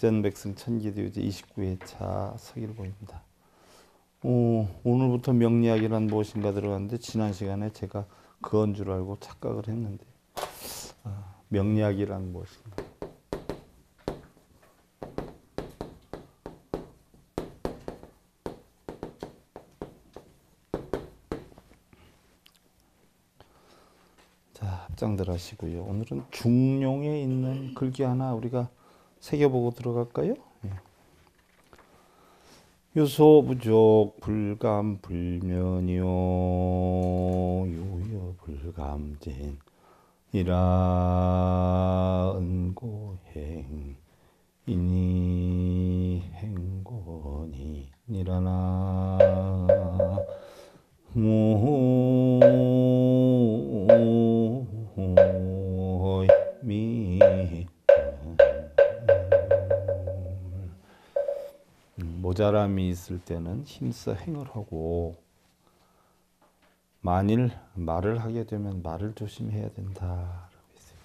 백전백승 천기대유제 29회차 서길보입니다. 오늘부터 명리학이란 무엇인가 들어갔는데 지난 시간에 제가 그건 줄 알고 착각을 했는데 명리학이란 무엇인가. 자, 합장들 하시고요. 오늘은 중용에 있는 글귀 하나 우리가 새겨보고 들어갈까요? 유소부족 불감불면이요 유여불감진 이라 은고행 이니 행고니 니라나 모미 모자람이 있을 때는 힘써 행을 하고 만일 말을 하게 되면 말을 조심해야 된다라고 했어요.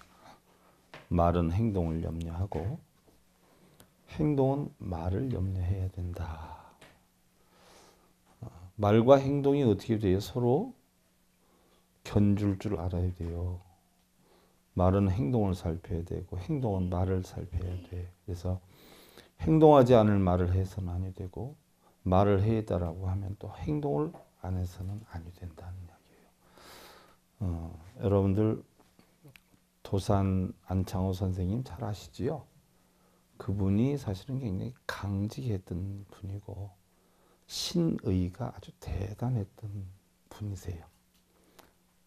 말은 행동을 염려하고 행동은 말을 염려해야 된다. 말과 행동이 어떻게 돼요? 서로 견줄 줄 알아야 돼요. 말은 행동을 살펴야 되고 행동은 말을 살펴야 돼. 그래서 행동하지 않을 말을 해서는 아니 되고 말을 해야다라고 하면 또 행동을 안 해서는 아니 된다는 이야기예요. 여러분들 도산 안창호 선생님 잘 아시지요? 그분이 사실은 굉장히 강직했던 분이고 신의가 아주 대단했던 분이세요.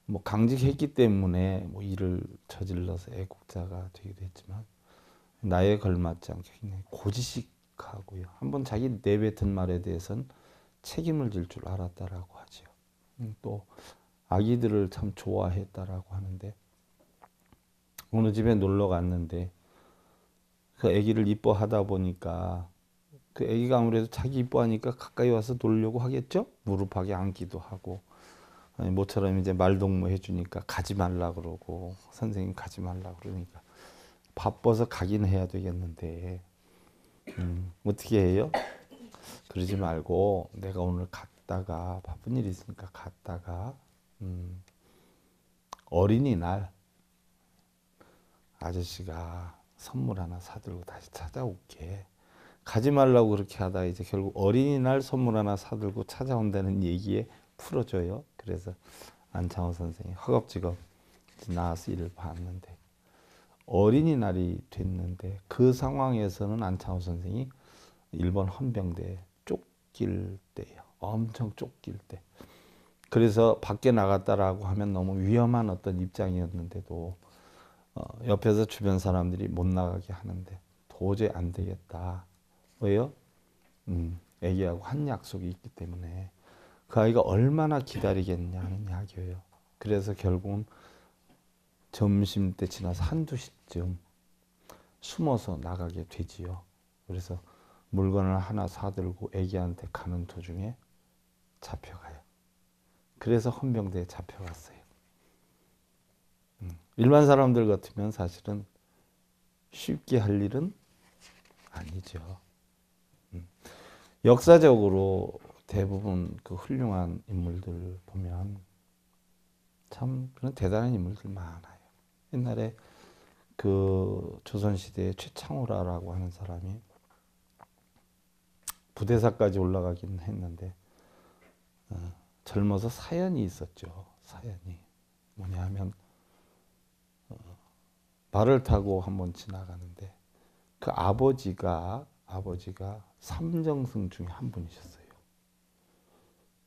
뭐 강직했기 때문에 뭐 일을 저질러서 애국자가 되기도 했지만 나에 걸맞지 않게 굉장히 고지식하고요. 한번 자기 내뱉은 말에 대해서는 책임을 질 줄 알았다라고 하죠. 또 아기들을 참 좋아했다라고 하는데 어느 집에 놀러 갔는데 그 아기를 이뻐하다 보니까 그 아기가 아무래도 자기 이뻐하니까 가까이 와서 놀려고 하겠죠. 무릎하게 앉기도 하고 모처럼 이제 말동무 해주니까 가지 말라 그러고 선생님 가지 말라 그러니까 바빠서 가긴 해야 되겠는데 어떻게 해요? 그러지 말고 내가 오늘 갔다가 바쁜 일이 있으니까 갔다가 어린이날 아저씨가 선물 하나 사들고 다시 찾아올게. 가지 말라고 그렇게 하다 이제 결국 어린이날 선물 하나 사들고 찾아온다는 얘기에 풀어줘요. 그래서 안창호 선생이 허겁지겁 나와서 일을 봤는데 어린이날이 됐는데 그 상황에서는 안창호 선생이 일본 헌병대에 쫓길 때예요. 엄청 쫓길 때. 그래서 밖에 나갔다라고 하면 너무 위험한 어떤 입장이었는데도 옆에서 주변 사람들이 못 나가게 하는데 도저히 안 되겠다. 왜요? 애기하고 한 약속이 있기 때문에 그 아이가 얼마나 기다리겠냐는 이야기예요. 그래서 결국은 점심때 지나서 한두 시쯤 숨어서 나가게 되지요. 그래서 물건을 하나 사들고 애기한테 가는 도중에 잡혀가요. 그래서 헌병대에 잡혀갔어요. 일반 사람들 같으면 사실은 쉽게 할 일은 아니죠. 역사적으로 대부분 그 훌륭한 인물들 보면 참 그런 대단한 인물들 많아요. 옛날에 그 조선시대에 최창우라고 하는 사람이 부대사까지 올라가긴 했는데 젊어서 사연이 있었죠. 사연이 뭐냐 하면 말을 타고 한번 지나가는데 그 아버지가 삼정승 중에 한 분이셨어요.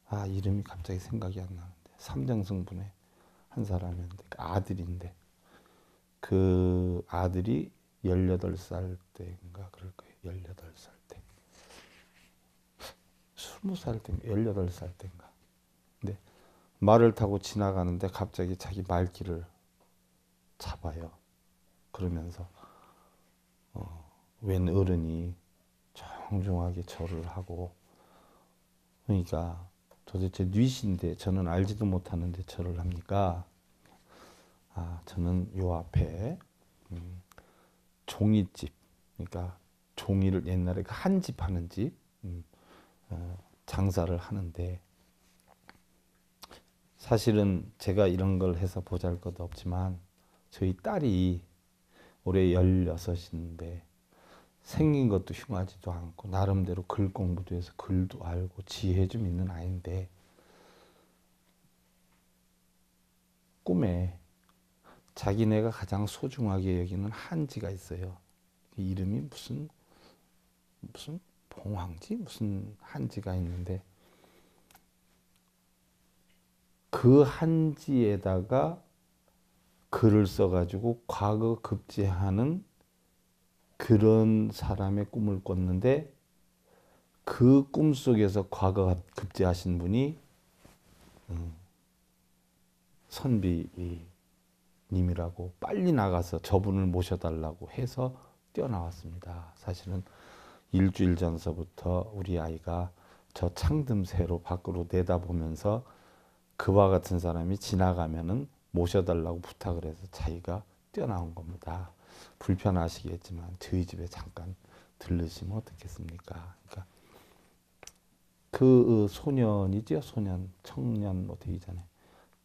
아, 이름이 갑자기 생각이 안 나는데 삼정승 분의 한 사람이었는데 그 아들인데 그 아들이 18살 때인가 그럴 거예요. 18살 때. 20살 때인가 18살 때인가. 근데 말을 타고 지나가는데 갑자기 자기 말귀를 잡아요. 그러면서 웬 어른이 정중하게 절을 하고 그러니까 도대체 뉘신데 저는 알지도 못하는데 절을 합니까? 아, 저는 요 앞에 종이집, 그러니까 종이를 옛날에 그 한 집 하는 집 장사를 하는데, 사실은 제가 이런 걸 해서 보잘것 없지만 저희 딸이 올해 16인데 생긴 것도 흉하지도 않고 나름대로 글 공부도 해서 글도 알고 지혜 좀 있는 아이인데, 꿈에 자기네가 가장 소중하게 여기는 한지가 있어요. 이름이 무슨 봉황지? 무슨 한지가 있는데, 그 한지에다가 글을 써가지고 과거 급제하는 그런 사람의 꿈을 꿨는데, 그 꿈속에서 과거 급제하신 분이 선비님이라고 빨리 나가서 저분을 모셔달라고 해서 뛰어나왔습니다. 사실은 일주일 전서부터 우리 아이가 저 창틈새로 밖으로 내다보면서 그와 같은 사람이 지나가면은 모셔달라고 부탁을 해서 자기가 뛰어나온 겁니다. 불편하시겠지만 저희 집에 잠깐 들르시면 어떻겠습니까? 그러니까 그 소년이죠. 소년, 청년 뭐 되기 전에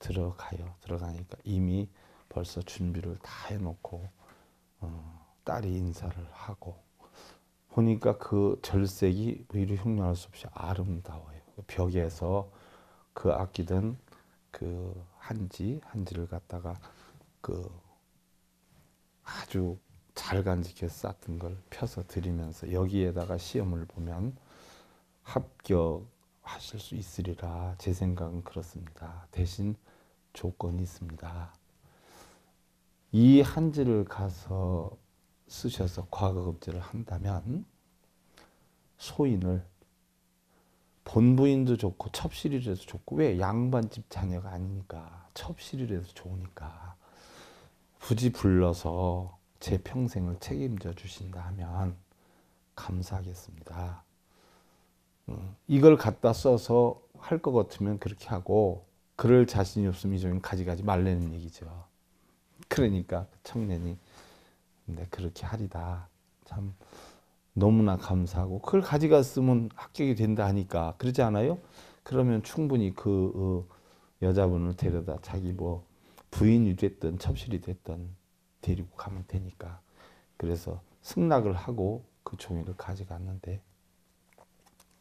들어가요. 들어가니까 이미 벌써 준비를 다 해놓고 딸이 인사를 하고 보니까 그 절색이 의류 흉내할 수 없이 아름다워요. 벽에서 그 아끼던 그 한지를 갖다가 그 아주 잘 간직해서 쌌던 걸 펴서 드리면서 여기에다가 시험을 보면 합격하실 수 있으리라. 제 생각은 그렇습니다. 대신 조건이 있습니다. 이 한지를 가서 쓰셔서 과거급제를 한다면 소인을 본부인도 좋고 첩실이라도 좋고, 왜? 양반집 자녀가 아니니까 첩실이라도 좋으니까 굳이 불러서 제 평생을 책임져 주신다 하면 감사하겠습니다. 이걸 갖다 써서 할 것 같으면 그렇게 하고, 그럴 자신이 없으면 이 종이 가져가지 말라는 얘기죠. 그러니까 청년이 근데 그렇게 하리다. 참 너무나 감사하고, 그걸 가져갔으면 합격이 된다 하니까, 그러지 않아요? 그러면 충분히 그 여자분을 데려다 자기 뭐 부인이 됐든 첩실이 됐든 데리고 가면 되니까. 그래서 승낙을 하고 그 종이를 가져갔는데,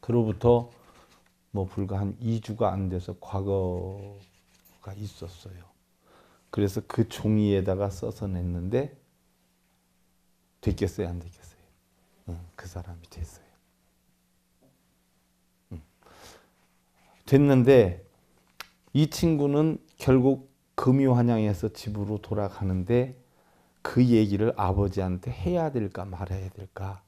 그로부터 뭐 불과 한 2주가 안 돼서 과거가 있었어요. 그래서 그 종이에다가 써서 냈는데 됐겠어요, 안 됐겠어요? 그 사람이 됐어요. 됐는데 이 친구는 결국 금유환영해서 집으로 돌아가는데 그 얘기를 아버지한테 해야 될까 말아야 될까.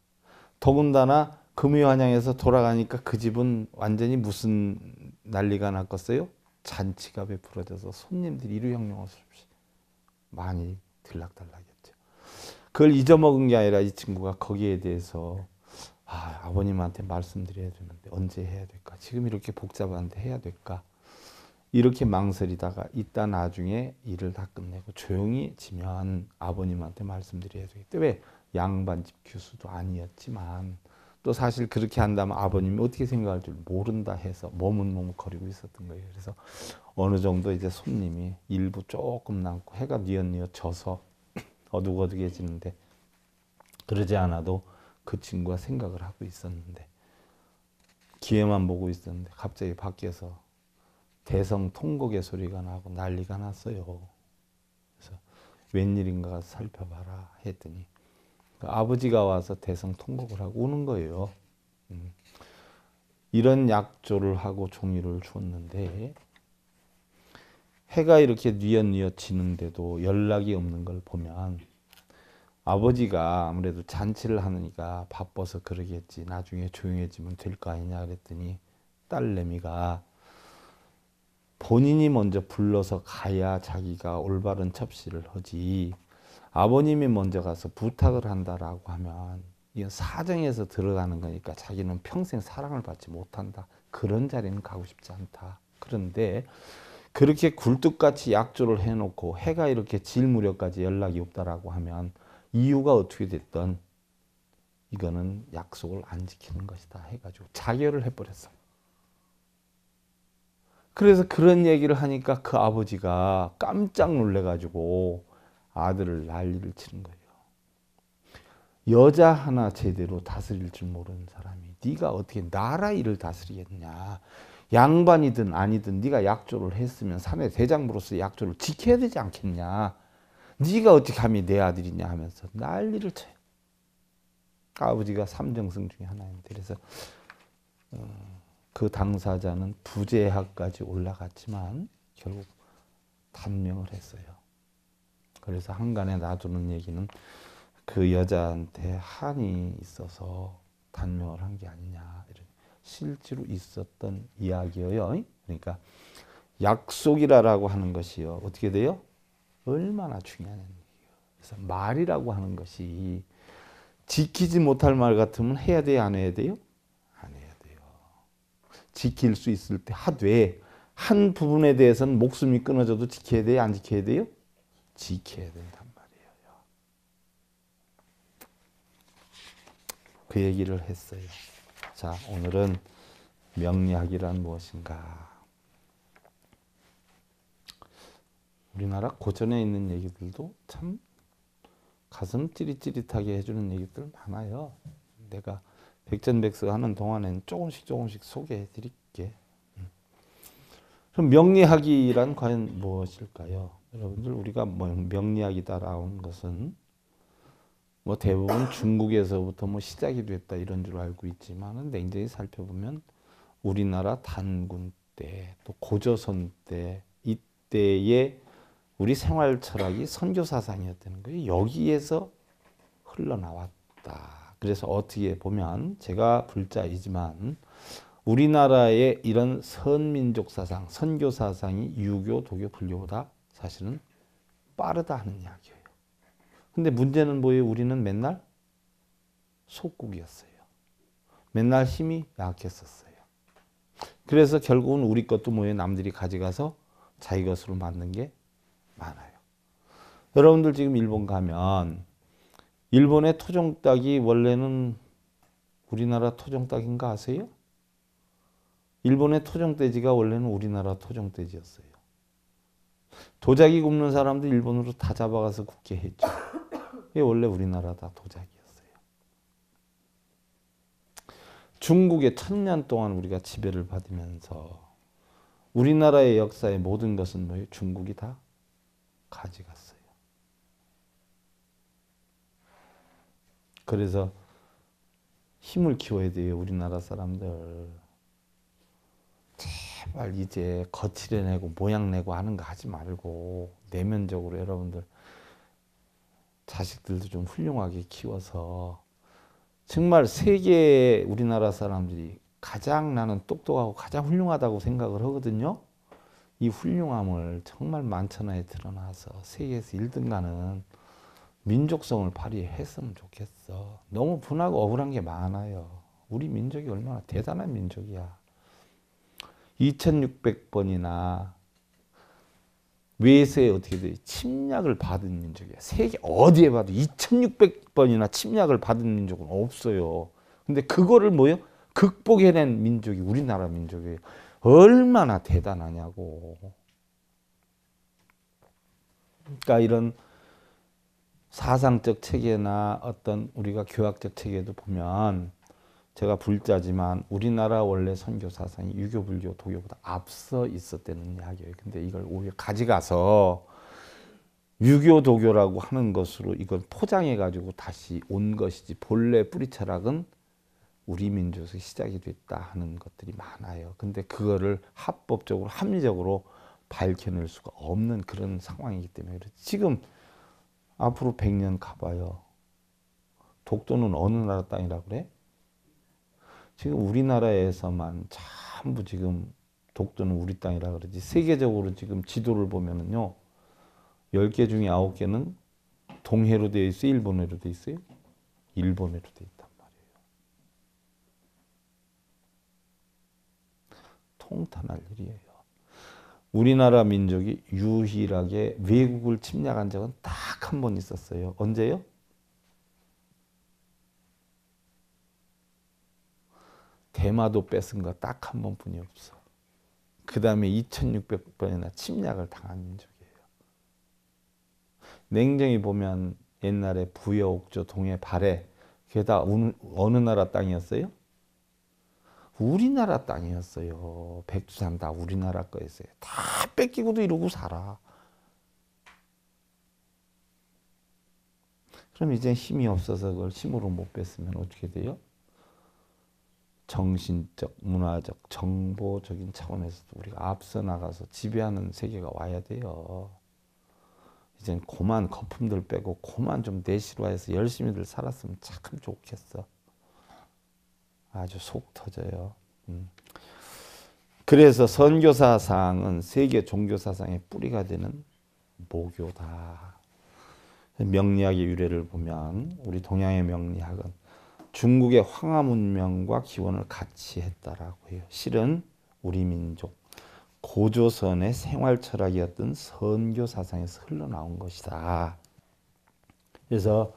더군다나 금유환영해서 돌아가니까 그 집은 완전히 무슨 난리가 났겠어요? 잔치가 베풀어져서 손님들이 이루영령 없이 많이 들락달락했죠. 그걸 잊어먹은 게 아니라 이 친구가 거기에 대해서 아버님한테 말씀드려야 되는데 언제 해야 될까? 지금 이렇게 복잡한데 해야 될까? 이렇게 망설이다가 이따 나중에 일을 다 끝내고 조용히 지면 아버님한테 말씀드려야 되겠다. 왜? 양반집 교수도 아니었지만 또 사실 그렇게 한다면 아버님이 어떻게 생각할 줄 모른다 해서 머뭇머뭇거리고 있었던 거예요. 그래서 어느 정도 이제 손님이 일부 조금 남고 해가 뉘엿뉘엿 져서 어둑어둑해지는데, 그러지 않아도 그 친구가 생각을 하고 있었는데, 기회만 보고 있었는데 갑자기 밖에서 대성통곡의 소리가 나고 난리가 났어요. 그래서 웬일인가 살펴봐라 했더니 아버지가 와서 대성통곡을 하고 우는 거예요. 이런 약조를 하고 종이를 주었는데 해가 이렇게 뉘엿뉘엿 지는데도 연락이 없는 걸 보면 아버지가 아무래도 잔치를 하니까 바빠서 그러겠지, 나중에 조용해지면 될 거 아니냐 그랬더니 딸내미가 본인이 먼저 불러서 가야 자기가 올바른 첩시를 하지, 아버님이 먼저 가서 부탁을 한다라고 하면 이건 사정에서 들어가는 거니까 자기는 평생 사랑을 받지 못한다. 그런 자리는 가고 싶지 않다. 그런데 그렇게 굴뚝같이 약조를 해놓고 해가 이렇게 질 무렵까지 연락이 없다라고 하면 이유가 어떻게 됐든 이거는 약속을 안 지키는 것이다 해가지고 자결을 해버렸어. 그래서 그런 얘기를 하니까 그 아버지가 깜짝 놀래가지고 아들을 난리를 치는 거예요. 여자 하나 제대로 다스릴 줄 모르는 사람이 네가 어떻게 나라 일을 다스리겠냐. 양반이든 아니든 네가 약조를 했으면 사내 대장부로서 약조를 지켜야 되지 않겠냐. 네가 어떻게 감히 내 아들이냐 하면서 난리를 쳐요. 아버지가 삼정승 중에 하나인데 그래서 그 당사자는 부재하까지 올라갔지만 결국 단명을 했어요. 그래서 한간에 놔두는 얘기는 그 여자한테 한이 있어서 단명을 한 게 아니냐. 이런 실제로 있었던 이야기예요. 그러니까 약속이라고 하는 것이요. 어떻게 돼요? 얼마나 중요한 얘기예요. 그래서 말이라고 하는 것이 지키지 못할 말 같으면 해야 돼요? 안 해야 돼요? 안 해야 돼요. 지킬 수 있을 때 하되 한 부분에 대해서는 목숨이 끊어져도 지켜야 돼요? 안 지켜야 돼요? 지켜야 된단 말이에요. 그 얘기를 했어요. 자, 오늘은 명리학이란 무엇인가? 우리나라 고전에 있는 얘기들도 참 가슴 찌릿찌릿하게 해주는 얘기들 많아요. 내가 백전백승하는 동안에는 조금씩 소개해 드릴게. 그럼 명리학이란 과연 무엇일까요? 여러분들 우리가 뭐 명리학이다라는 것은 뭐 대부분 중국에서부터 뭐 시작이 됐다 이런 줄 알고 있지만은 냉정히 살펴보면 우리나라 단군 때 또 고조선 때 이때의 우리 생활 철학이 선교 사상이었다는 거예요. 여기에서 흘러나왔다. 그래서 어떻게 보면 제가 불자이지만 우리나라의 이런 선민족 사상, 선교 사상이 유교, 도교, 불교보다 사실은 빠르다 하는 이야기예요. 근데 문제는 뭐예요? 우리는 맨날 속국이었어요. 맨날 힘이 약했었어요. 그래서 결국은 우리 것도 뭐예요? 남들이 가져가서 자기 것으로 만든 게 많아요. 여러분들 지금 일본 가면 일본의 토종 닭이 원래는 우리나라 토종 닭인가 아세요? 일본의 토종 돼지가 원래는 우리나라 토종 돼지였어요. 도자기 굽는 사람도 일본으로 다 잡아가서 굽게 했죠. 이게 원래 우리나라 다 도자기였어요. 중국에 1000년 동안 우리가 지배를 받으면서 우리나라의 역사의 모든 것은 뭐예요? 중국이 다 가져갔어요. 그래서 힘을 키워야 돼요. 우리나라 사람들. 제발 이제 거칠어내고 모양내고 하는 거 하지 말고 내면적으로 여러분들 자식들도 좀 훌륭하게 키워서 정말 세계의 우리나라 사람들이 가장 나는 똑똑하고 가장 훌륭하다고 생각을 하거든요. 이 훌륭함을 정말 만천하에 드러나서 세계에서 1등 가는 민족성을 발휘했으면 좋겠어. 너무 분하고 억울한 게 많아요. 우리 민족이 얼마나 대단한 민족이야. 2600번이나 외세에 어떻게 돼? 침략을 받은 민족이야. 세계 어디에 봐도 2600번이나 침략을 받은 민족은 없어요. 근데 그거를 뭐요? 극복해낸 민족이 우리나라 민족이에요. 얼마나 대단하냐고. 그러니까 이런 사상적 체계나 어떤 우리가 교학적 체계도 보면 제가 불자지만 우리나라 원래 선교 사상이 유교, 불교, 도교보다 앞서 있었다는 이야기예요. 근데 이걸 오히려 가져가서 유교, 도교라고 하는 것으로 이걸 포장해가지고 다시 온 것이지 본래 뿌리 철학은 우리 민족에서 시작이 됐다 하는 것들이 많아요. 근데 그거를 합법적으로 합리적으로 밝혀낼 수가 없는 그런 상황이기 때문에 지금 앞으로 100년 가봐요. 독도는 어느 나라 땅이라고 그래? 지금 우리나라에서만 전부 지금 독도는 우리 땅이라 그러지 세계적으로 지금 지도를 보면은요 10개 중에 9개는 동해로 되어 있어요? 일본해로 되어 있어요? 일본해로 되어 있단 말이에요. 통탄할 일이에요. 우리나라 민족이 유일하게 외국을 침략한 적은 딱 한 번 있었어요. 언제요? 대마도 뺏은 거 딱 한 번뿐이 없어. 그 다음에 2600번이나 침략을 당한 민족이에요. 냉정히 보면 옛날에 부여, 옥조, 동해, 발해 그게 다 어느 나라 땅이었어요? 우리나라 땅이었어요. 백두산 다 우리나라 거였어요. 다 뺏기고도 이러고 살아. 그럼 이제 힘이 없어서 그걸 힘으로 못 뺐으면 어떻게 돼요? 정신적, 문화적, 정보적인 차원에서도 우리가 앞서 나가서 지배하는 세계가 와야 돼요. 이젠 고만 거품들 빼고 고만 좀 내실화해서 열심히들 살았으면 참 좋겠어. 아주 속 터져요. 그래서 선교사상은 세계 종교사상의 뿌리가 되는 모교다. 명리학의 유래를 보면 우리 동양의 명리학은 중국의 황하 문명과 기원을 같이 했다라고 해요. 실은 우리 민족 고조선의 생활 철학이었던 선교 사상에서 흘러나온 것이다. 그래서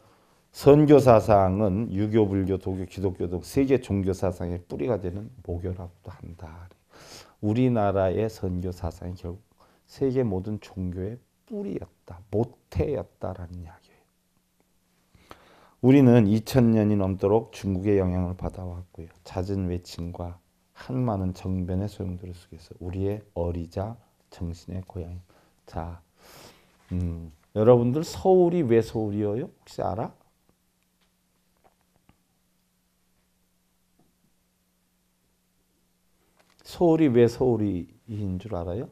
선교 사상은 유교, 불교, 도교, 기독교 등 세계 종교 사상의 뿌리가 되는 모교라고도 한다. 우리나라의 선교 사상이 결국 세계 모든 종교의 뿌리였다, 모태였다라는 이야기예요. 우리는 2000년이 넘도록 중국의 영향을 받아왔고요. 잦은 외침과 한많은 정변의 소용돌이 속에서 우리의 어리자 정신의 고향. 자, 여러분들 서울이 왜 서울이에요? 혹시 알아? 서울이 왜 서울인 줄 알아요?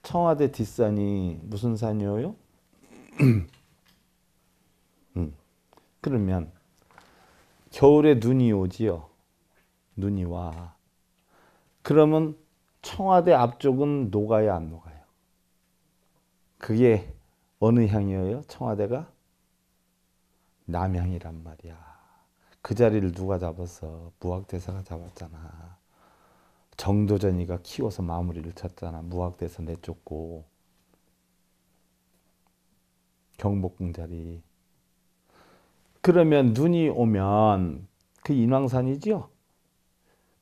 청와대 뒷산이 무슨 산이에요? 그러면 겨울에 눈이 오지요. 눈이 와. 그러면 청와대 앞쪽은 녹아요, 안 녹아요? 그게 어느 향이에요? 청와대가 남향이란 말이야. 그 자리를 누가 잡았어? 무학대사가 잡았잖아. 정도전이가 키워서 마무리를 쳤잖아. 무학대사 내쫓고. 경복궁 자리. 그러면 눈이 오면 그 인왕산이죠?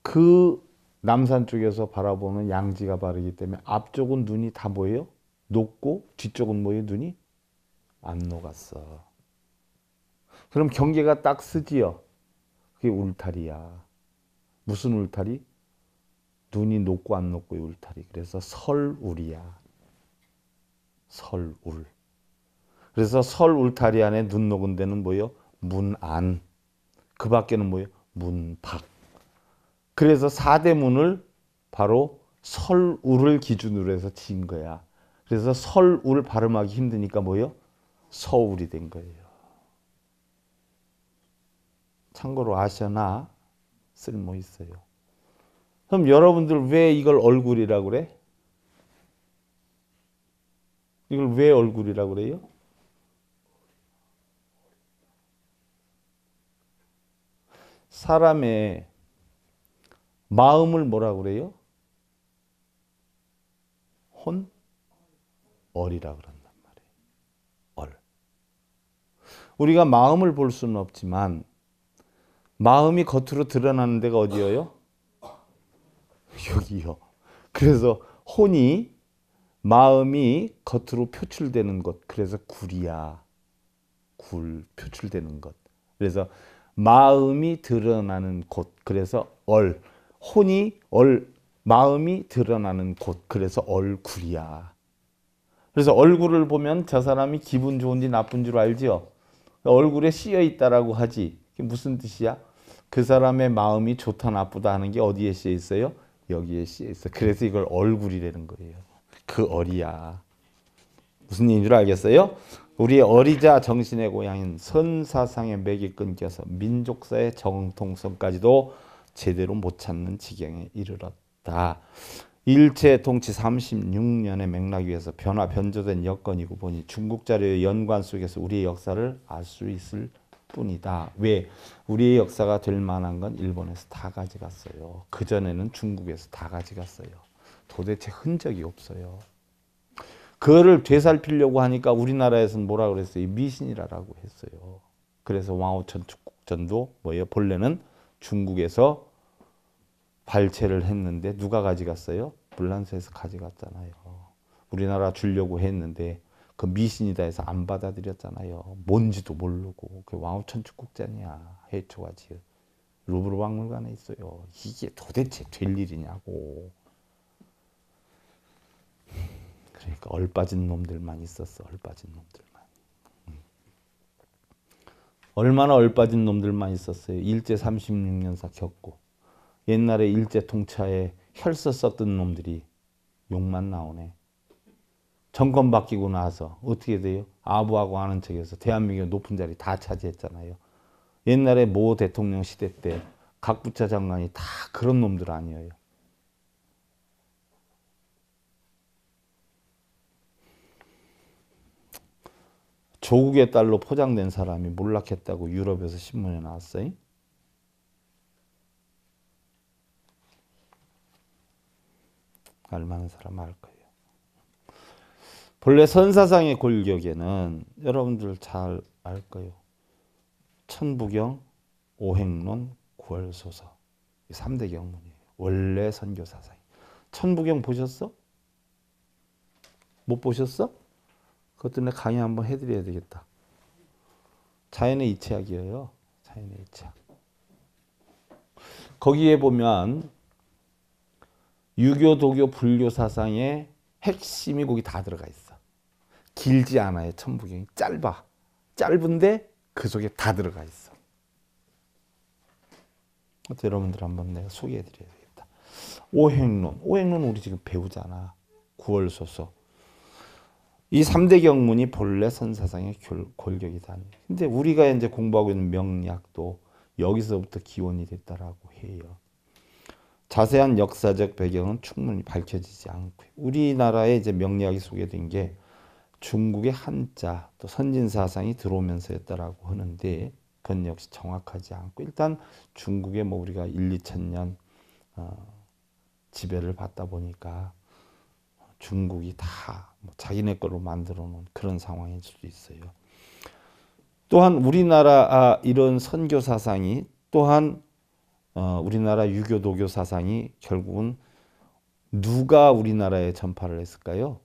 그 남산 쪽에서 바라보는 양지가 바르기 때문에 앞쪽은 눈이 다 뭐예요? 녹고 뒤쪽은 뭐예요? 눈이 안 녹았어. 그럼 경계가 딱 쓰지요? 그게 울타리야. 무슨 울타리? 눈이 녹고 안 녹고의 울타리. 그래서 설울이야. 설울. 그래서 설 울타리 안에 눈 녹은 데는 뭐예요? 문안. 그 밖에는 뭐예요? 문밖. 그래서 4대 문을 바로 설울을 기준으로 해서 지은 거야. 그래서 설울 발음하기 힘드니까 뭐예요? 서울이 된 거예요. 참고로 아셔나 쓸모 있어요. 그럼 여러분들 왜 이걸 얼굴이라고 그래? 이걸 왜 얼굴이라고 그래요? 사람의 마음을 뭐라고 그래요? 얼이라 그런단 말이에요. 얼. 우리가 마음을 볼 수는 없지만 마음이 겉으로 드러나는 데가 어디예요? 여기요. 그래서 혼이 마음이 겉으로 표출되는 것. 그래서 굴이야. 굴 표출되는 것. 그래서 마음이 드러나는 곳. 그래서 얼. 혼이 마음이 드러나는 곳. 그래서 얼굴이야. 그래서 얼굴을 보면 저 사람이 기분 좋은지 나쁜 줄 알지요. 얼굴에 씌여 있다라고 하지. 그게 무슨 뜻이야? 그 사람의 마음이 좋다 나쁘다 하는 게 어디에 씌여 있어요? 여기에 씌여 있어. 그래서 이걸 얼굴이라는 거예요. 그 얼이야. 무슨 얘기인 줄 알겠어요? 우리의 어리자 정신의 고향인 선사상의 맥이 끊겨서 민족사의 정통성까지도 제대로 못 찾는 지경에 이르렀다. 일제 통치 36년의 맥락 위에서 변조된 여건이고 보니 중국 자료의 연관 속에서 우리의 역사를 알 수 있을 뿐이다. 왜? 우리의 역사가 될 만한 건 일본에서 다 가져갔어요. 그전에는 중국에서 다 가져갔어요. 도대체 흔적이 없어요. 그거를 되살피려고 하니까 우리나라에서는 뭐라 그랬어요? 미신이라고 했어요. 그래서 왕후천 축국전도 뭐예요? 본래는 중국에서 발췌를 했는데 누가 가져갔어요? 불란서에서 가져갔잖아요. 우리나라 주려고 했는데 그 미신이다 해서 안 받아들였잖아요. 뭔지도 모르고. 그 왕후천 축국전이야. 해초가지. 루브르 박물관에 있어요. 이게 도대체 될 일이냐고. 그러니까 얼빠진 놈들만 있었어. 얼빠진 놈들만. 얼마나 얼빠진 놈들만 있었어요. 일제 36년사 겪고 옛날에 일제 통치하에 혈서 썼던 놈들이 욕만 나오네. 정권 바뀌고 나서 어떻게 돼요? 아부하고 아는 척해서 대한민국의 높은 자리 다 차지했잖아요. 옛날에 모 대통령 시대 때 각 부처 장관이 다 그런 놈들 아니에요. 조국의 딸로 포장된 사람이 몰락했다고 유럽에서 신문에 나왔어요. 알만한 사람 알 거예요. 본래 선사상의 골격에는 여러분들 잘 알 거예요. 천부경, 오행론, 구월소서 이 3대 경문이에요. 원래 선교 사상. 천부경 보셨어? 못 보셨어? 그것도 내가 강의 한번 해드려야 되겠다. 자연의 이치학이에요. 자연의 이치학. 거기에 보면 유교, 도교, 불교 사상의 핵심이 거기 다 들어가 있어. 길지 않아요. 천부경이 짧아. 짧은데 그 속에 다 들어가 있어. 여러분들 한번 내가 소개해드려야 되겠다. 오행론. 오행론 우리 지금 배우잖아. 구월소서. 이 3대 경문이 본래 선사상의 골격이다. 근데 우리가 이제 공부하고 있는 명리학도 여기서부터 기원이 됐다라고 해요. 자세한 역사적 배경은 충분히 밝혀지지 않고요. 우리나라에 이제 명리학이 소개된 게 중국의 한자 또 선진 사상이 들어오면서였다라고 하는데 그건 역시 정확하지 않고 일단 중국에 뭐 우리가 1~2천 년 지배를 받다 보니까 중국이 다 자기네 걸로 만들어 놓은 그런 상황일 수도 있어요. 또한 우리나라 이런 선교 사상이 또한 우리나라 유교 도교 사상이 결국은 누가 우리나라에 전파를 했을까요?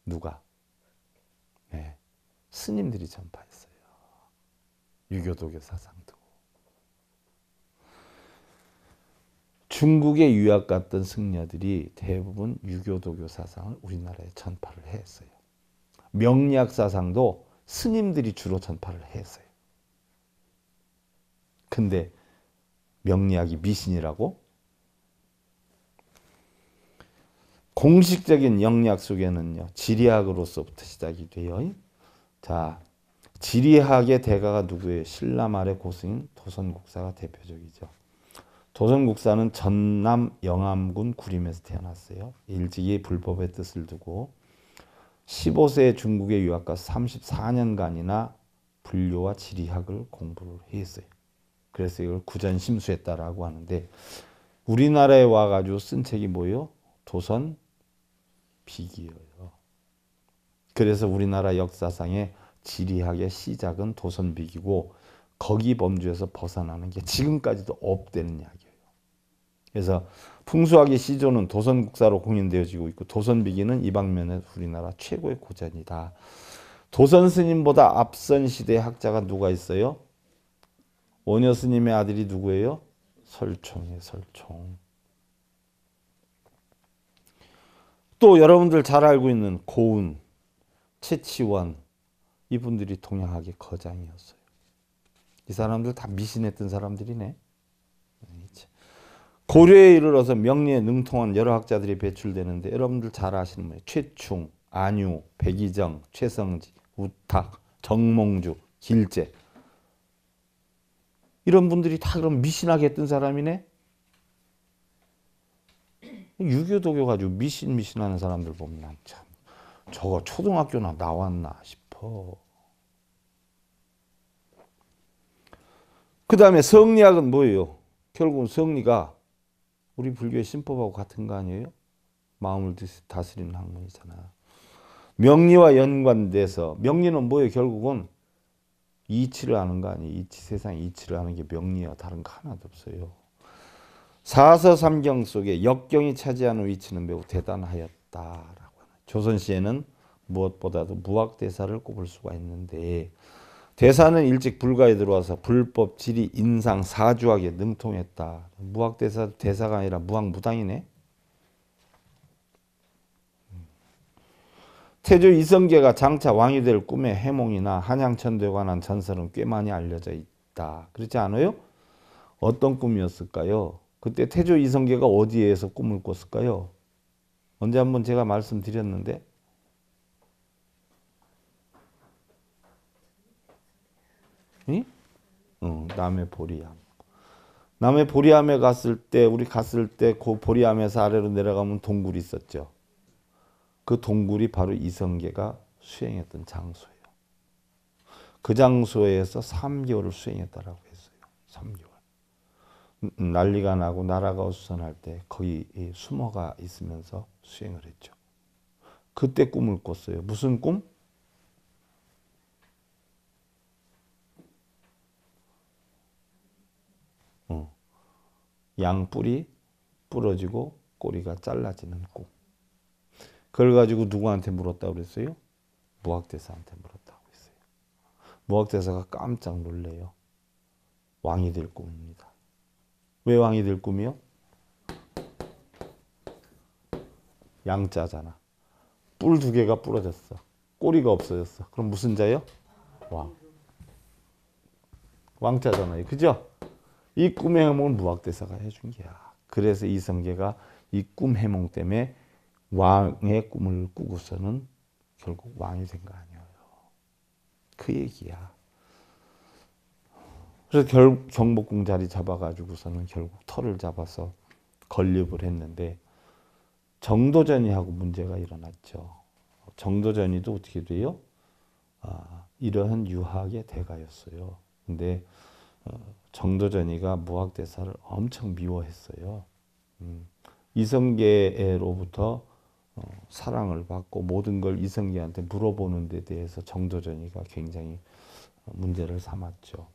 누가? 네, 스님들이 전파했어요. 유교 도교 사상도. 중국에 유학 갔던 승려들이 대부분 유교 도교 사상을 우리나라에 전파를 했어요. 명리학 사상도 스님들이 주로 전파를 했어요. 근데 명리학이 미신이라고? 공식적인 영리학 속에는요. 지리학으로서부터 시작이 돼요. 자, 지리학의 대가가 누구예요? 신라 말의 고승인 도선국사가 대표적이죠. 도선국사는 전남 영암군 구림에서 태어났어요. 일찍이 불법의 뜻을 두고 15세에 중국에 유학 가서 34년간이나 불교와 지리학을 공부를 했어요. 그래서 이걸 구전심수했다라고 하는데 우리나라에 와가지고 쓴 책이 뭐예요? 도선비기예요. 그래서 우리나라 역사상의 지리학의 시작은 도선비기고 거기 범주에서 벗어나는 게 지금까지도 없다는 이야기예요. 그래서 풍수학의 시조는 도선국사로 공인되어지고 있고 도선비기는 이 방면에서 우리나라 최고의 고전이다. 도선 스님보다 앞선 시대의 학자가 누가 있어요? 원효 스님의 아들이 누구예요? 설총이에요. 설총. 또 여러분들 잘 알고 있는 고운, 최치원 이분들이 동양학의 거장이었어요. 이 사람들 다 미신했던 사람들이네. 고려에 이르러서 명리에 능통한 여러 학자들이 배출되는데 여러분들 잘 아시는 분이에요. 최충, 안유, 백이정, 최성지, 우탁, 정몽주, 길제 이런 분들이 다 그럼 미신하게 했던 사람이네. 유교 도교 가지고 미신하는 사람들 보면 난 참 저거 초등학교나 나왔나 싶어. 그 다음에 성리학은 뭐예요? 결국은 성리가 우리 불교의 신법하고 같은 거 아니에요? 마음을 다스리는 학문이잖아. 명리와 연관돼서 명리는 뭐예요? 결국은 이치를 아는 거 아니에요. 이치, 세상 이치를 아는 게 명리와 다른 거 하나도 없어요. 사서삼경 속에 역경이 차지하는 위치는 매우 대단하였다라고 하는. 조선시에는 무엇보다도 무학대사를 꼽을 수가 있는데 대사는 일찍 불가에 들어와서 불법, 지리, 인상, 사주학에 능통했다. 무학대사 대사가 아니라 무학무당이네. 태조 이성계가 장차 왕이 될 꿈의 해몽이나 한양천도에 관한 전설은 꽤 많이 알려져 있다. 그렇지 않아요? 어떤 꿈이었을까요? 그때 태조 이성계가 어디에서 꿈을 꿨을까요? 언제 한번 제가 말씀드렸는데 응? 남해 보리암. 남해 보리암에 갔을 때 우리 갔을 때 그 보리암에서 아래로 내려가면 동굴이 있었죠. 그 동굴이 바로 이성계가 수행했던 장소예요. 그 장소에서 3개월을 수행했다라고 했어요. 3개월. 난리가 나고 나라가 어수선할 때 거기 숨어가 있으면서 수행을 했죠. 그때 꿈을 꿨어요. 무슨 꿈? 양뿔이 부러지고 꼬리가 잘라지는 꿈. 그걸 가지고 누구한테 물었다고 그랬어요? 무학대사한테 물었다고 했어요. 무학대사가 깜짝 놀래요. 왕이 될 꿈입니다. 왜 왕이 될 꿈이요? 양자잖아. 뿔 2개가 부러졌어. 꼬리가 없어졌어. 그럼 무슨 자요? 왕. 왕자잖아요. 그죠? 이 꿈의 해몽은 무학대사가 해준 게야. 그래서 이성계가 이 꿈 해몽 때문에 왕의 꿈을 꾸고서는 결국 왕이 된 거 아니에요. 그 얘기야. 그래서 경복궁 자리 잡아가지고서는 결국 털을 잡아서 건립을 했는데 정도전이하고 문제가 일어났죠. 정도전이도 어떻게 돼요? 이러한 유학의 대가였어요. 근데 정도전이가 무학대사를 엄청 미워했어요. 이성계로부터 사랑을 받고 모든 걸 이성계한테 물어보는 데 대해서 정도전이가 굉장히 문제를 삼았죠.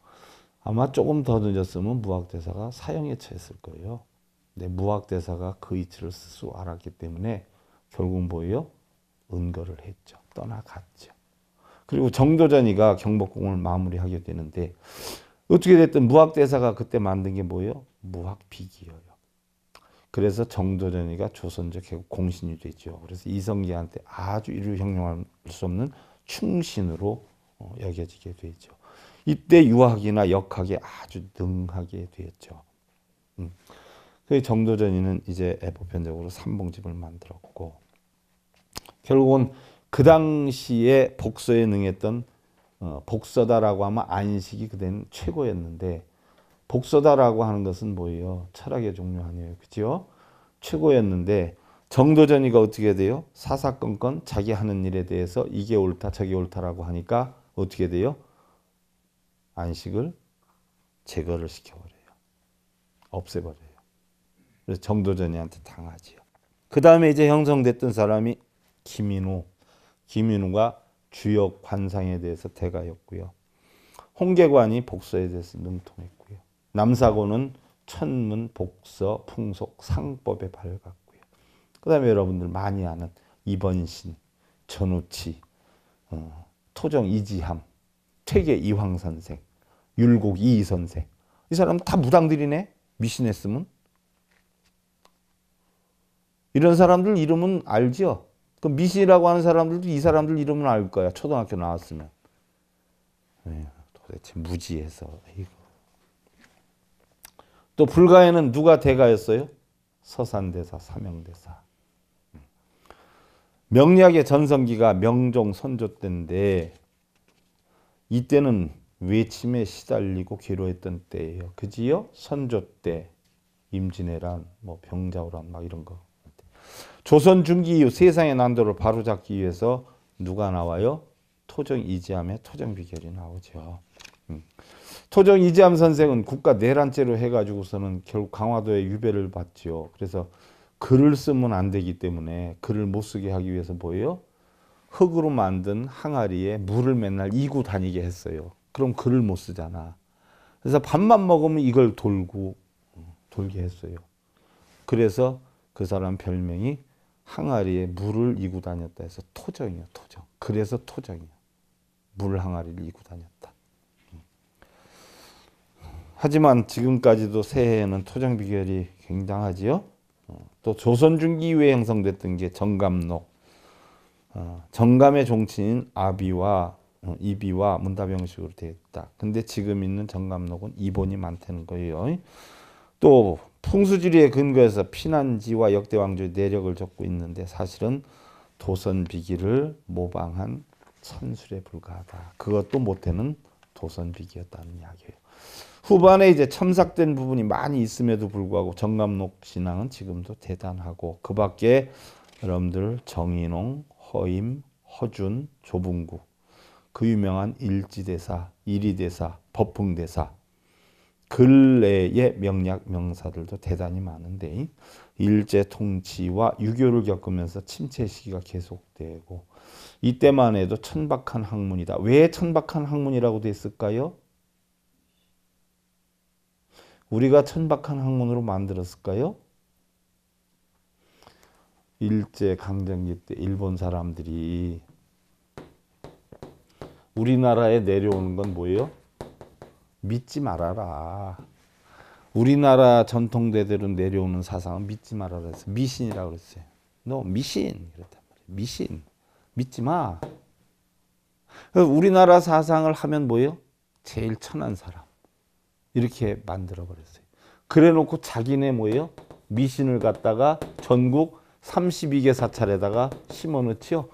아마 조금 더 늦었으면 무학대사가 사형에 처했을 거예요. 근데 무학대사가 그 이치를 스스로 알았기 때문에 결국 뭐예요? 은거를 했죠. 떠나갔죠. 그리고 정도전이가 경복궁을 마무리하게 되는데 어떻게 됐든 무학대사가 그때 만든 게 뭐예요? 무학비기예요. 그래서 정도전이가 조선적 공신이 되죠. 그래서 이성계한테 아주 이루형용할 수 없는 충신으로 여겨지게 되죠. 이때 유학이나 역학에 아주 능하게 되었죠. 그 정도전이는 이제 보편적으로 삼봉집을 만들었고 결국은 그 당시에 복서에 능했던 복서다라고 하면 안식이 그때는 최고였는데 복서다라고 하는 것은 뭐예요? 철학의 종류 아니에요. 그죠? 최고였는데 정도전이가 어떻게 돼요? 사사건건 자기 하는 일에 대해서 이게 옳다 저게 옳다라고 하니까 어떻게 돼요? 안식을 제거를 시켜버려요. 없애버려요. 그래서 정도전이한테 당하지요. 그 다음에 이제 형성됐던 사람이 김인후. 김인후가 주역 관상에 대해서 대가였고요. 홍계관이 복서에 대해서 능통했고요. 남사고는 천문, 복서, 풍속, 상법에 밝았고요. 그 다음에 여러분들 많이 아는 이번신, 전우치, 토정 이지함, 퇴계 이황선생, 율곡 이이선생. 이 사람 다 무당들이네. 미신했으면. 이런 사람들 이름은 알죠? 그 미신이라고 하는 사람들도 이 사람들 이름은 알 거야. 초등학교 나왔으면. 도대체 무지해서. 또 불가에는 누가 대가였어요? 서산대사, 사명대사. 명리학의 전성기가 명종 선조 때인데 이때는 외침에 시달리고 괴로웠던 때예요. 그지요? 선조 때 임진왜란, 병자호란 막 이런 거. 조선 중기 이후 세상의 난도를 바로잡기 위해서 누가 나와요? 토정 이지함의 토정비결이 나오죠. 토정 이지함 선생은 국가 내란죄로 해가지고서는 결국 강화도에 유배를 받죠. 그래서 글을 쓰면 안 되기 때문에 글을 못 쓰게 하기 위해서 뭐예요? 흙으로 만든 항아리에 물을 맨날 이고 다니게 했어요. 그럼 글을 못 쓰잖아. 그래서 밥만 먹으면 이걸 돌게 했어요. 그래서 그 사람 별명이 항아리에 물을 이고 다녔다 해서 토정이요, 토정. 그래서 토정이요. 물 항아리를 이고 다녔다. 하지만 지금까지도 새해에는 토정 비결이 굉장하지요. 또 조선 중기 이후에 형성됐던 게 정감록. 정감의 종친인 아비와 이비와 문답형식으로 되어 있다. 근데 지금 있는 정감록은 이본이 많다는 거예요. 또 풍수지리에 근거해서 피난지와 역대왕조의 내력을 적고 있는데 사실은 도선비기를 모방한 천술에 불과하다. 그것도 못해는 도선비기였다는 이야기예요. 후반에 이제 첨삭된 부분이 많이 있음에도 불구하고 정감록 신앙은 지금도 대단하고 그 밖에 여러분들 정인홍, 허임, 허준, 조분국 그 유명한 일지대사, 이리대사, 법흥대사 근래의 명약 명사들도 대단히 많은데 일제 통치와 유교를 겪으면서 침체 시기가 계속되고 이때만 해도 천박한 학문이다. 왜 천박한 학문이라고 됐을까요? 우리가 천박한 학문으로 만들었을까요? 일제 강점기 때 일본 사람들이 우리나라에 내려오는 건 뭐예요? 믿지 말아라. 우리나라 전통대대로 내려오는 사상은 믿지 말아라 해서 미신이라고 그랬어요. 너 미신 그랬단 말이에요. 미신 믿지 마. 우리나라 사상을 하면 뭐예요? 제일 천한 사람 이렇게 만들어 버렸어요. 그래놓고 자기네 뭐예요? 미신을 갖다가 전국 32개 사찰에다가 심어놓지요.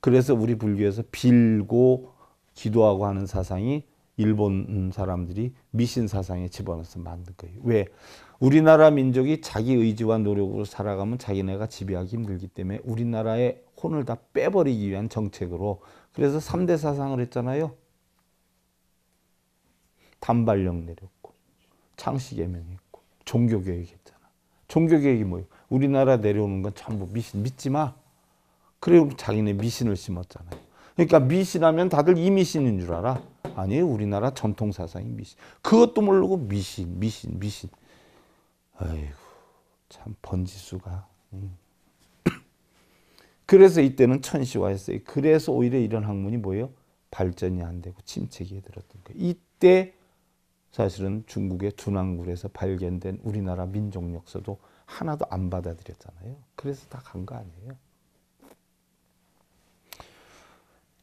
그래서 우리 불교에서 빌고 기도하고 하는 사상이 일본 사람들이 미신 사상에 집어넣어서 만든 거예요. 왜? 우리나라 민족이 자기 의지와 노력으로 살아가면 자기네가 지배하기 힘들기 때문에 우리나라의 혼을 다 빼버리기 위한 정책으로 그래서 3대 사상을 했잖아요. 단발령 내렸고 창씨개명했고 종교개혁 했잖아. 종교개혁이 뭐예요? 우리나라 내려오는 건 전부 미신 믿지 마. 그리고 자기네 미신을 심었잖아요. 그러니까 미신하면 다들 이미신인 줄 알아. 아니에요. 우리나라 전통사상이 미신. 그것도 모르고 미신. 아이고 참 번지수가. 그래서 이때는 천시화했어요. 그래서 오히려 이런 학문이 뭐예요? 발전이 안 되고 침체기에 들었던 거예요. 이때 사실은 중국의 두낭굴에서 발견된 우리나라 민족 역사도 하나도 안 받아들였잖아요. 그래서 다 간 거 아니에요.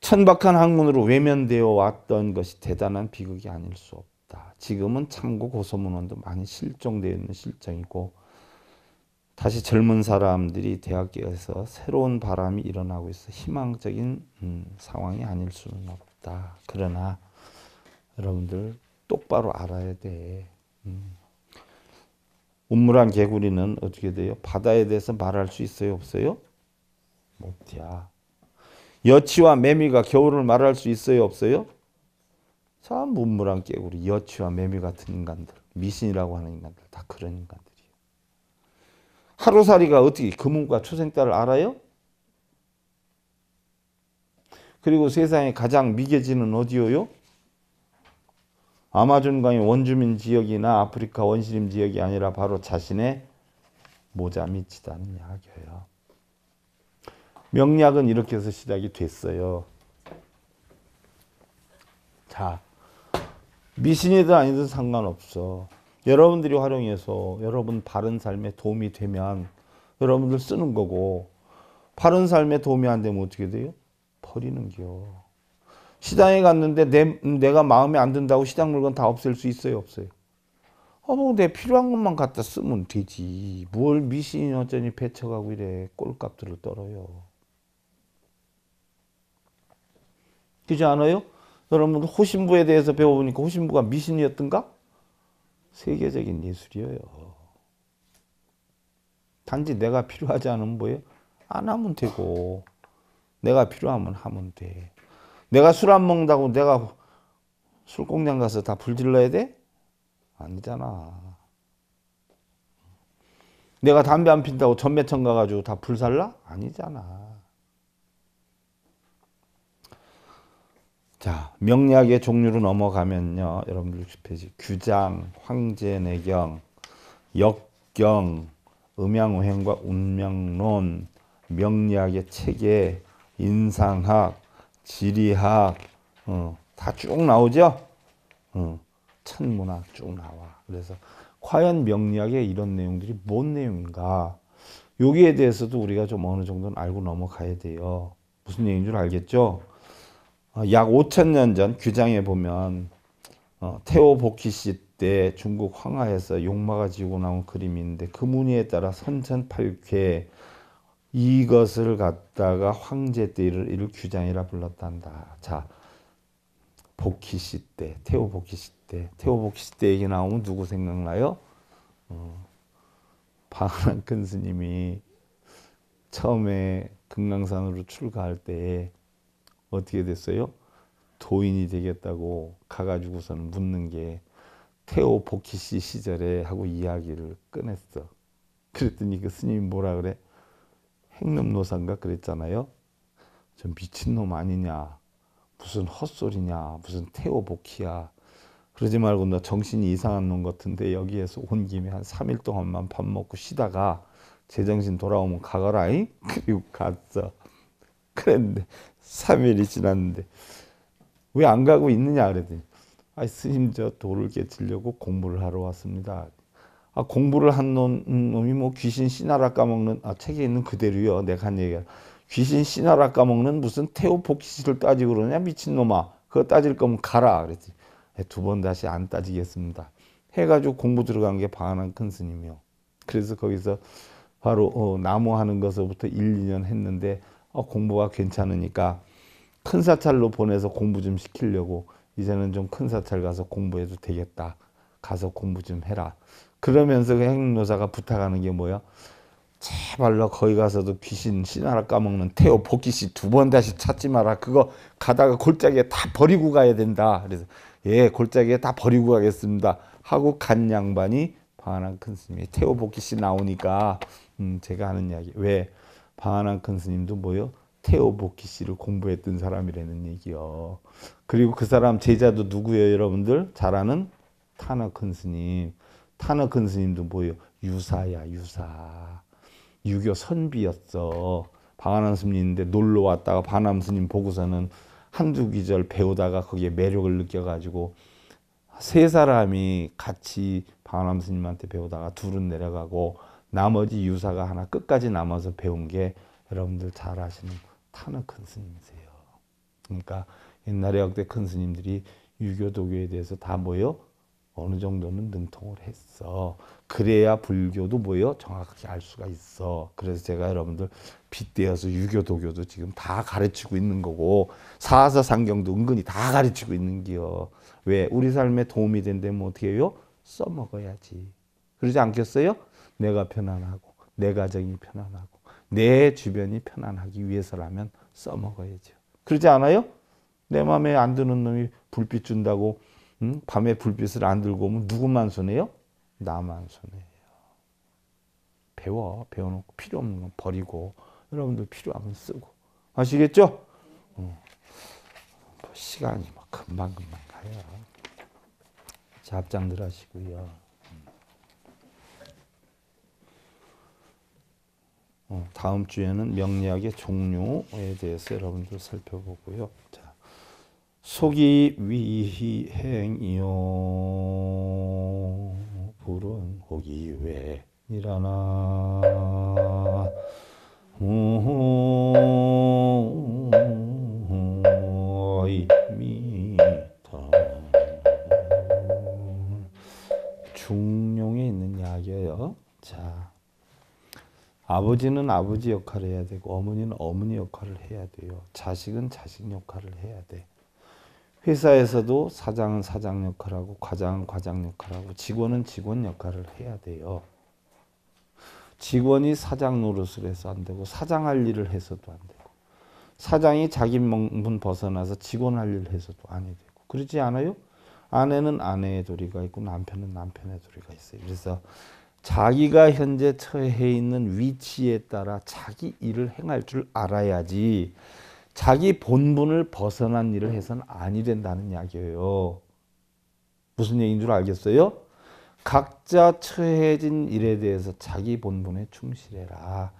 천박한 학문으로 외면되어 왔던 것이 대단한 비극이 아닐 수 없다. 지금은 참고 고소문헌도 많이 실종되어 있는 실정이고 다시 젊은 사람들이 대학교에서 새로운 바람이 일어나고 있어 희망적인 상황이 아닐 수는 없다. 그러나 여러분들 똑바로 알아야 돼. 운물한 개구리는 어떻게 돼요? 바다에 대해서 말할 수 있어요? 없어요? 못해야. 여치와 매미가 겨울을 말할 수 있어요? 없어요? 참 운물한 개구리, 여치와 매미 같은 인간들, 미신이라고 하는 인간들 다 그런 인간들이에요. 하루살이가 어떻게 금운과 초생달을 알아요? 그리고 세상에 가장 미개지는 어디요요? 아마존강의 원주민 지역이나 아프리카 원시림 지역이 아니라 바로 자신의 모자 밑이라는 이야기예요. 명약은 이렇게 해서 시작이 됐어요. 자, 미신이든 아니든 상관없어. 여러분들이 활용해서 여러분 바른 삶에 도움이 되면 여러분들 쓰는 거고 바른 삶에 도움이 안 되면 어떻게 돼요? 버리는 겨. 시장에 갔는데 내가 마음에 안 든다고 시장 물건 다 없앨 수 있어요? 없어요? 뭐 내 필요한 것만 갖다 쓰면 되지. 뭘 미신이 어쩌니 배쳐가고 이래. 꼴값들을 떨어요. 그렇지 않아요? 여러분 호신부에 대해서 배워보니까 호신부가 미신이었던가? 세계적인 예술이에요. 단지 내가 필요하지 않으면 뭐예요? 안 하면 되고 내가 필요하면 하면 돼. 내가 술 안 먹는다고 내가 술공장 가서 다 불질러야 돼? 아니잖아. 내가 담배 안 핀다고 전매청 가가지고 다 불살라? 아니잖아. 자, 명리학의 종류로 넘어가면요. 여러분들 60페이지. 규장, 황제내경, 역경, 음양오행과 운명론, 명리학의 체계, 인상학, 지리학, 다 쭉 나오죠? 천문학 쭉 나와. 그래서 과연 명리학에 이런 내용들이 뭔 내용인가? 여기에 대해서도 우리가 좀 어느 정도는 알고 넘어가야 돼요. 무슨 얘기인 줄 알겠죠? 약 5,000년 전 규장에 보면 태오복희시 때 중국 황하에서 용마가 지고 나온 그림인데 그 무늬에 따라 선천팔쾌 이것을 갖다가 황제 때 이를 규장이라 불렀단다. 자, 복희시 때, 태오복희시 때, 태오복희시 때 얘기 나오면 누구 생각나요? 방한 큰 스님이 처음에 금강산으로 출가할 때 어떻게 됐어요? 도인이 되겠다고 가가지고서는 묻는 게 태오복희시 시절에 하고 이야기를 꺼냈어. 그랬더니 그 스님이 뭐라 그래? 행름노사인가 그랬잖아요. 저 미친놈 아니냐? 무슨 헛소리냐? 무슨 태오복희야? 그러지 말고 너 정신이 이상한 놈 같은데 여기에서 온 김에 한 3일 동안만 밥 먹고 쉬다가 제정신 돌아오면 가거라잉? 그리고 갔어. 그랬는데 3일이 지났는데 왜 안 가고 있느냐 그랬더니 스님 저 도를 깨치려고 공부를 하러 왔습니다. 공부를 한 놈이 뭐 귀신 씨나라 까먹는 책에 있는 그대로요. 내가 한 얘기야. 귀신 씨나라 까먹는 무슨 태오복희시를 따지고 그러냐 미친놈아. 그거 따질 거면 가라 그랬지. 두 번 다시 안 따지겠습니다. 해가지고 공부 들어간 게 방한한 큰 스님이요. 그래서 거기서 바로 나무 하는 것부터 1, 2년 했는데 공부가 괜찮으니까 큰 사찰로 보내서 공부 좀 시키려고 이제는 좀 큰 사찰 가서 공부해도 되겠다. 가서 공부 좀 해라. 그러면서 그 행노사가 부탁하는 게 뭐야? 제발로 거기 가서도 귀신 씨나라 까먹는 태오복희시 2번 다시 찾지 마라. 그거 가다가 골짜기에 다 버리고 가야 된다. 그래서 예, 골짜기에 다 버리고 가겠습니다. 하고 간 양반이 방한한 큰 스님이 태오복희시 나오니까 제가 하는 이야기. 왜? 방한한 큰 스님도 뭐요? 태오복희시를 공부했던 사람이라는 얘기요. 그리고 그 사람 제자도 누구예요, 여러분들? 잘 아는 타너 큰 스님. 타너 큰 스님도 뭐예요? 유사야, 유사. 유교 선비였어. 방한한 스님인데 놀러 왔다가 방한한 스님 보고서는 한두 귀절 배우다가 거기에 매력을 느껴가지고 세 사람이 같이 방한한 스님한테 배우다가 둘은 내려가고 나머지 유사가 하나 끝까지 남아서 배운 게 여러분들 잘 아시는 타너 큰 스님이세요. 그러니까 옛날에 역대 큰 스님들이 유교 도교에 대해서 다 뭐요? 어느 정도는 능통을 했어. 그래야 불교도 뭐요? 정확하게 알 수가 있어. 그래서 제가 여러분들 빗대어서 유교 도교도 지금 다 가르치고 있는 거고 사서상경도 은근히 다 가르치고 있는 기요. 왜? 우리 삶에 도움이 된다면 어떻게 해요? 써먹어야지. 그러지 않겠어요? 내가 편안하고 내 가정이 편안하고 내 주변이 편안하기 위해서라면 써먹어야죠. 그러지 않아요? 내 마음에 안 드는 놈이 불빛 준다고 밤에 불빛을 안 들고 오면 누구만 손해요? 나만 손해요. 배워놓고 필요 없는 건 버리고 여러분들 필요하면 쓰고 아시겠죠? 시간이 막 금방금방 가요. 자, 합장들 하시고요. 다음 주에는 명리학의 종류에 대해서 여러분들 살펴보고요. 자, 속이 위행이요 불은 호기 외니라나 중용에 있는 이야기예요. 자, 아버지는 아버지 역할을 해야 되고 어머니는 어머니 역할을 해야 돼요. 자식은 자식 역할을 해야 돼. 회사에서도 사장은 사장 역할하고 과장은 과장 역할하고 직원은 직원 역할을 해야 돼요. 직원이 사장 노릇을 해서 안 되고 사장 할 일을 해서도 안 되고 사장이 자기 문 벗어나서 직원 할 일을 해서도 안 되고 그렇지 않아요? 아내는 아내의 도리가 있고 남편은 남편의 도리가 있어요. 그래서 자기가 현재 처해 있는 위치에 따라 자기 일을 행할 줄 알아야지 자기 본분을 벗어난 일을 해서는 아니 된다는 이야기예요. 무슨 얘기인 줄 알겠어요? 각자 처해진 일에 대해서 자기 본분에 충실해라.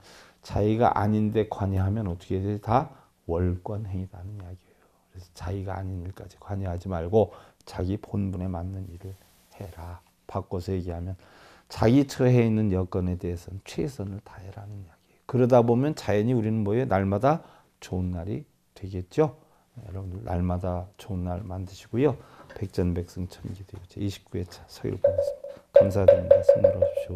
자기가 아닌데 관여하면 어떻게 돼? 다 월권행위라는 이야기예요. 그래서 자기가 아닌 일까지 관여하지 말고 자기 본분에 맞는 일을 해라. 바꿔서 얘기하면 자기 처해 있는 여건에 대해서는 최선을 다해라는 이야기예요. 그러다 보면 자연히 우리는 뭐예요? 날마다 좋은 날이 되겠죠. 여러분들 날마다 좋은 날 만드시고요. 백전백승 천기되어 제 29회차 서기를 보냈습니다. 감사드립니다. 선물해 주십시오.